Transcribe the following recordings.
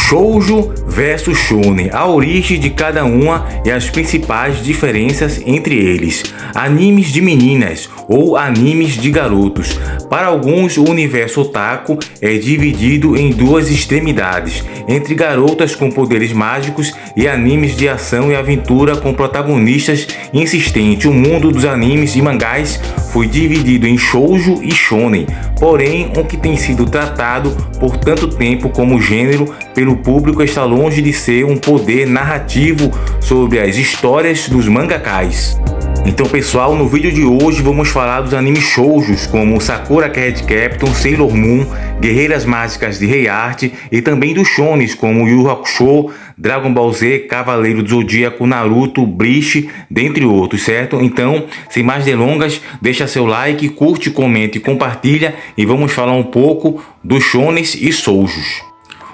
Shoujo versus Shonen, a origem de cada uma e as principais diferenças entre eles. Animes de meninas ou animes de garotos. Para alguns, o universo otaku é dividido em duas extremidades, entre garotas com poderes mágicos e animes de ação e aventura com protagonistas insistentes. O mundo dos animes e mangás foi dividido em shoujo e shonen, porém o que tem sido tratado por tanto tempo como gênero pelo público está longe de ser um poder narrativo sobre as histórias dos mangakás. Então pessoal, no vídeo de hoje vamos falar dos animes shoujos como Sakura Card Captor, Sailor Moon, Guerreiras Mágicas de Rei Art e também dos shonens como Yu Yu Hakusho, Dragon Ball Z, Cavaleiro do Zodíaco, Naruto, Bleach, dentre outros, certo? Então, sem mais delongas, deixa seu like, curte, comente e compartilha e vamos falar um pouco dos shonens e shoujos.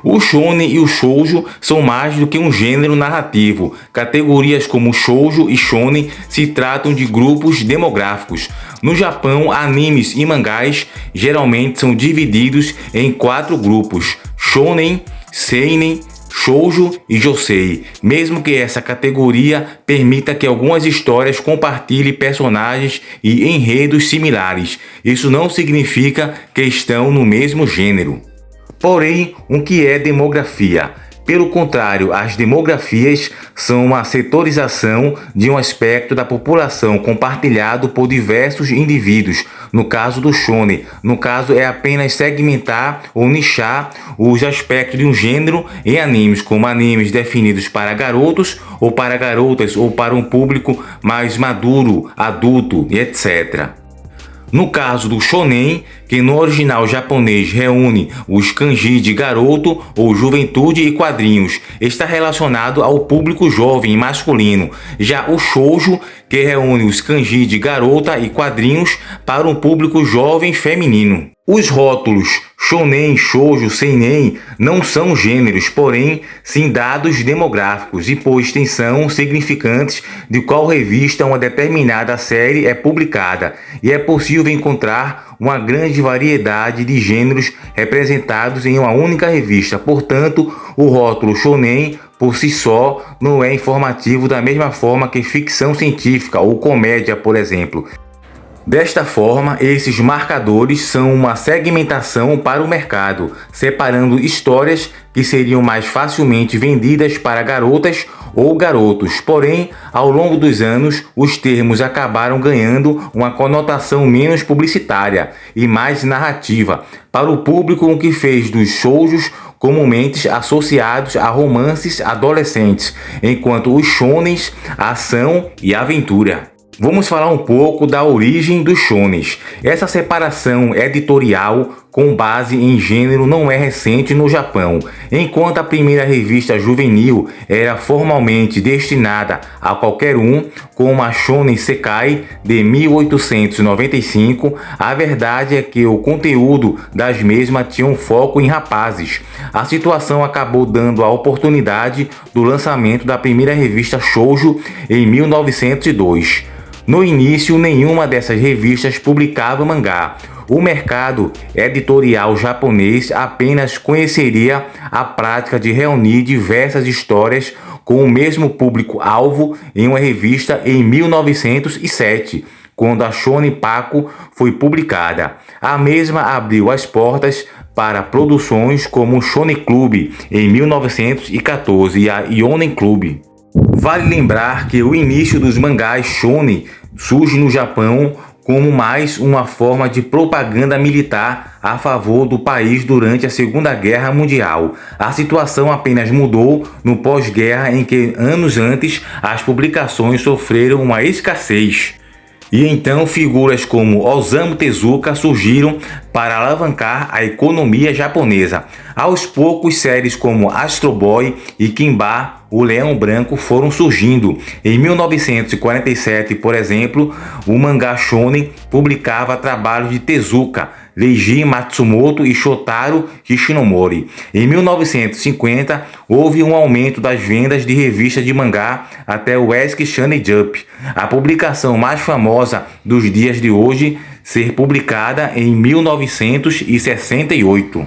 O shonen e o shoujo são mais do que um gênero narrativo. Categorias como shoujo e shonen se tratam de grupos demográficos. No Japão, animes e mangás geralmente são divididos em 4 grupos: shonen, seinen, shoujo e josei, mesmo que essa categoria permita que algumas histórias compartilhem personagens e enredos similares. Isso não significa que estão no mesmo gênero. Porém, o que é demografia? Pelo contrário, as demografias são uma setorização de um aspecto da população compartilhado por diversos indivíduos. No caso do shonen, é apenas segmentar ou nichar os aspectos de um gênero em animes, como animes definidos para garotos ou para garotas ou para um público mais maduro, adulto e etc. No caso do shonen, que no original japonês reúne os kanji de garoto ou juventude e quadrinhos, está relacionado ao público jovem e masculino. Já o shoujo, que reúne os kanji de garota e quadrinhos para um público jovem feminino. Os rótulos shonen, shoujo, seinen não são gêneros, porém sim dados demográficos e por extensão significantes de qual revista uma determinada série é publicada, e é possível encontrar uma grande variedade de gêneros representados em uma única revista. Portanto, o rótulo shonen por si só não é informativo da mesma forma que ficção científica ou comédia, por exemplo. Desta forma, esses marcadores são uma segmentação para o mercado, separando histórias que seriam mais facilmente vendidas para garotas ou garotos. Porém, ao longo dos anos, os termos acabaram ganhando uma conotação menos publicitária e mais narrativa para o público, o que fez dos shoujos comumente associados a romances adolescentes, enquanto os shonens, ação e aventura. Vamos falar um pouco da origem dos shonens. Essa separação editorial com base em gênero não é recente no Japão. Enquanto a primeira revista juvenil era formalmente destinada a qualquer um, como a Shonen Sekai de 1895, a verdade é que o conteúdo das mesmas tinha um foco em rapazes. A situação acabou dando a oportunidade do lançamento da primeira revista shoujo em 1902. No início, nenhuma dessas revistas publicava mangá. O mercado editorial japonês apenas conheceria a prática de reunir diversas histórias com o mesmo público-alvo em uma revista em 1907, quando a Shonen Paku foi publicada. A mesma abriu as portas para produções como o Shonen Club em 1914 e a Yonen Club. Vale lembrar que o início dos mangás shonen surge no Japão como mais uma forma de propaganda militar a favor do país durante a Segunda Guerra Mundial. A situação apenas mudou no pós-guerra, em que anos antes as publicações sofreram uma escassez. E então figuras como Osamu Tezuka surgiram para alavancar a economia japonesa. Aos poucos, séries como Astro Boy e Kimba, o Leão Branco, foram surgindo. Em 1947, por exemplo, o mangá shonen publicava trabalhos de Tezuka, Leiji Matsumoto e Shotaro Hishinomori. Em 1950, houve um aumento das vendas de revistas de mangá até o Ask Shonen Jump, a publicação mais famosa dos dias de hoje, ser publicada em 1968.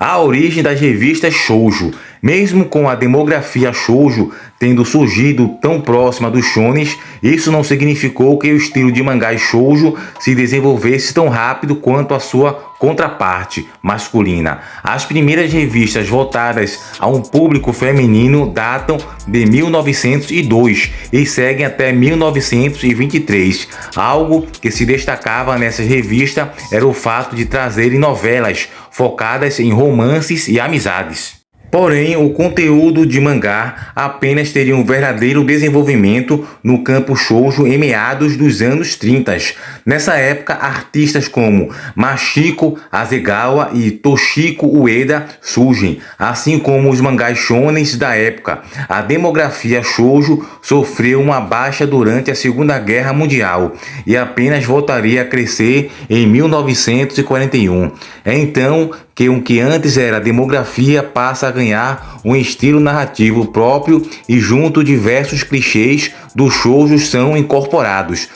A origem das revistas shoujo. Mesmo com a demografia shoujo tendo surgido tão próxima dos shonens, isso não significou que o estilo de mangás shoujo se desenvolvesse tão rápido quanto a sua contraparte masculina. As primeiras revistas voltadas a um público feminino datam de 1902 e seguem até 1923. Algo que se destacava nessas revistas era o fato de trazerem novelas focadas em romances e amizades. Porém, o conteúdo de mangá apenas teria um verdadeiro desenvolvimento no campo shoujo em meados dos anos 30. Nessa época, artistas como Machiko Hasegawa e Toshiko Ueda surgem, assim como os mangás shonens da época. A demografia shoujo sofreu uma baixa durante a Segunda Guerra Mundial e apenas voltaria a crescer em 1941. É então que o que antes era demografia passa a ganhar um estilo narrativo próprio e junto diversos clichês do shoujo são incorporados.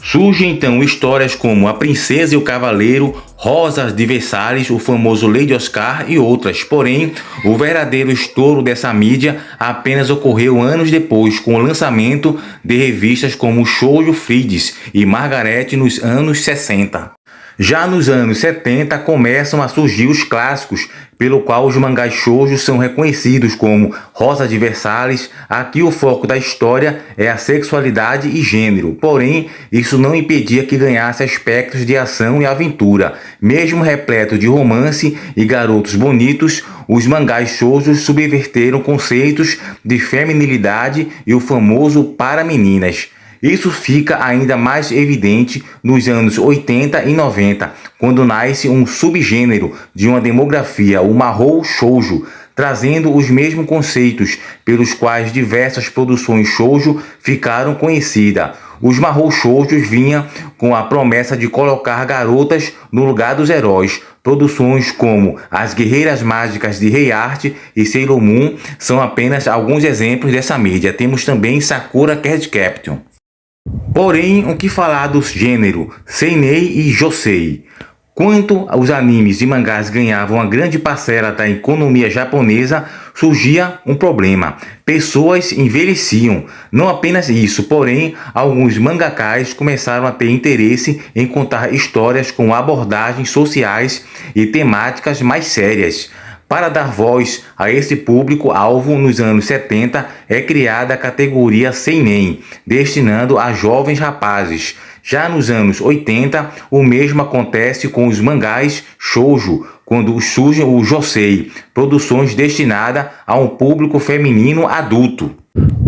Surgem então histórias como A Princesa e o Cavaleiro, Rosa de Versalhes, o famoso Lady Oscar e outras. Porém, o verdadeiro estouro dessa mídia apenas ocorreu anos depois, com o lançamento de revistas como Shoujo Friends e Margaret nos anos 60. Já nos anos 70 começam a surgir os clássicos, pelo qual os mangás shoujo são reconhecidos como Rosa de Versalhes. Aqui o foco da história é a sexualidade e gênero, porém isso não impedia que ganhasse aspectos de ação e aventura. Mesmo repleto de romance e garotos bonitos, os mangás shoujo subverteram conceitos de feminilidade e o famoso para meninas. Isso fica ainda mais evidente nos anos 80 e 90, quando nasce um subgênero de uma demografia, o Mahou Shoujo, trazendo os mesmos conceitos pelos quais diversas produções shoujo ficaram conhecidas. Os Mahou Shoujos vinham com a promessa de colocar garotas no lugar dos heróis. Produções como As Guerreiras Mágicas de Rei Art e Sailor Moon são apenas alguns exemplos dessa mídia. Temos também Sakura Card Captor. Porém, o que falar do gênero seinen e josei? Quanto os animes e mangás ganhavam uma grande parcela da economia japonesa, surgia um problema. Pessoas envelheciam. Não apenas isso, porém, alguns mangakás começaram a ter interesse em contar histórias com abordagens sociais e temáticas mais sérias. Para dar voz a esse público-alvo, nos anos 70, é criada a categoria seinen, destinando a jovens rapazes. Já nos anos 80, o mesmo acontece com os mangás shoujo, quando surgem o josei, produções destinadas a um público feminino adulto.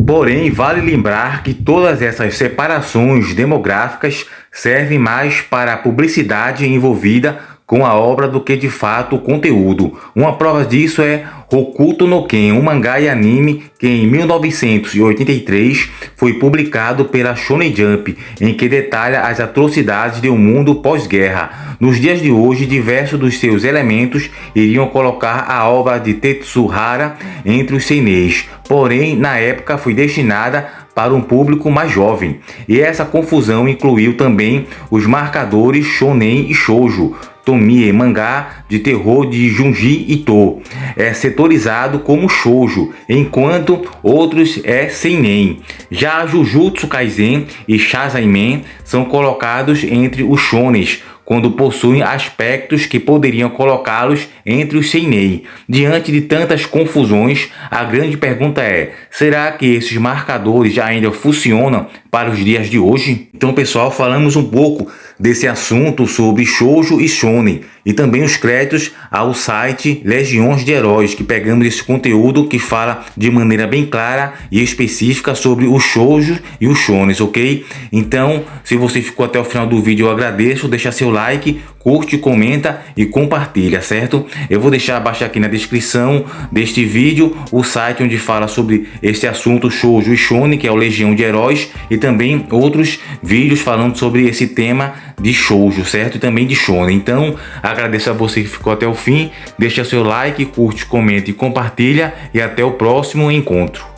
Porém, vale lembrar que todas essas separações demográficas servem mais para a publicidade envolvida com a obra do que de fato o conteúdo. Uma prova disso é Hokuto no Ken, um mangá e anime que em 1983 foi publicado pela Shonen Jump, em que detalha as atrocidades de um mundo pós-guerra. Nos dias de hoje, diversos dos seus elementos iriam colocar a obra de Tetsuhara entre os seinens, porém na época foi destinada para um público mais jovem. E essa confusão incluiu também os marcadores shonen e shoujo. Tomie, mangá de terror de Junji Ito, é setorizado como shoujo, enquanto outros é seinen. Já Jujutsu Kaisen e Shazaimen são colocados entre os shonens, quando possuem aspectos que poderiam colocá-los entre os seinen. Diante de tantas confusões, a grande pergunta é: será que esses marcadores ainda funcionam para os dias de hoje? Então, pessoal, falamos um pouco desse assunto sobre shoujo e shonen e também os créditos ao site Legiões de Heróis, que pegamos esse conteúdo que fala de maneira bem clara e específica sobre o shoujo e os shonens, ok? Então, se você ficou até o final do vídeo, eu agradeço, deixa seu like, curte, comenta e compartilha, certo? Eu vou deixar abaixo aqui na descrição deste vídeo o site onde fala sobre esse assunto shoujo e shonen, que é o Legião de Heróis, e também outros vídeos falando sobre esse tema de shoujo, certo? E também de shonen. Então, agradeço a você que ficou até o fim, deixa seu like, curte, comenta e compartilha, e até o próximo encontro.